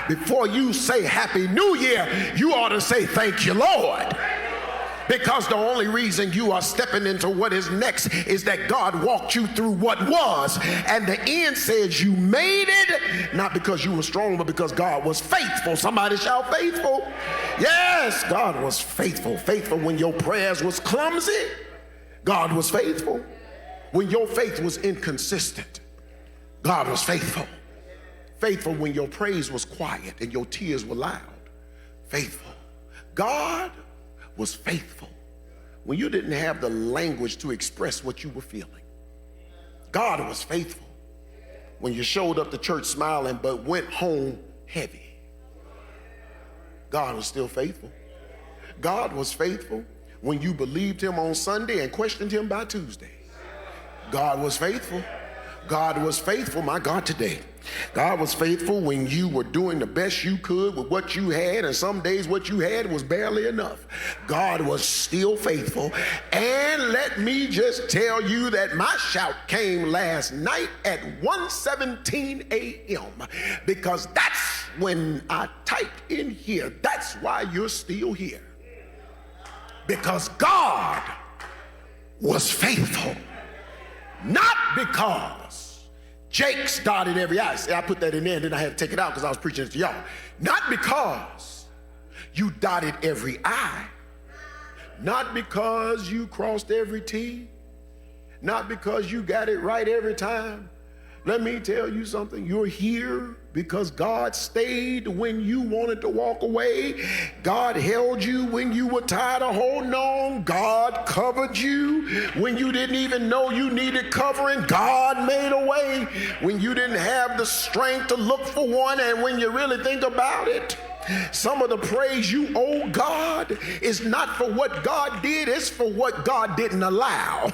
before you say Happy New Year, you ought to say thank you, Lord. Because the only reason you are stepping into what is next is that God walked you through what was, and the end says you made it, not because you were strong, but because God was faithful. Somebody shout faithful. Yes, God was faithful. Faithful when your prayers was clumsy. God was faithful. When your faith was inconsistent, God was faithful. Faithful when your praise was quiet and your tears were loud. Faithful. God was faithful when you didn't have the language to express what you were feeling. God was faithful when you showed up to church smiling but went home heavy. God was still faithful. God was faithful when you believed him on Sunday and questioned him by Tuesday. God was faithful. God was faithful, my God, today. God was faithful when you were doing the best you could with what you had, and some days what you had was barely enough. God was still faithful. And let me just tell you that my shout came last night at 1:17 a.m. because that's when I typed in here, that's why you're still here. Because God was faithful. Not because Jake's dotted every I. See, I put that in there and then I had to take it out because I was preaching it to y'all. Not because you dotted every I. Not because you crossed every T. Not because you got it right every time. Let me tell you something. You're here because God stayed when you wanted to walk away. God held you when you were tired of holding on. God covered you when you didn't even know you needed covering. God made a way when you didn't have the strength to look for one. And when you really think about it, some of the praise you owe God is not for what God did, it's for what God didn't allow.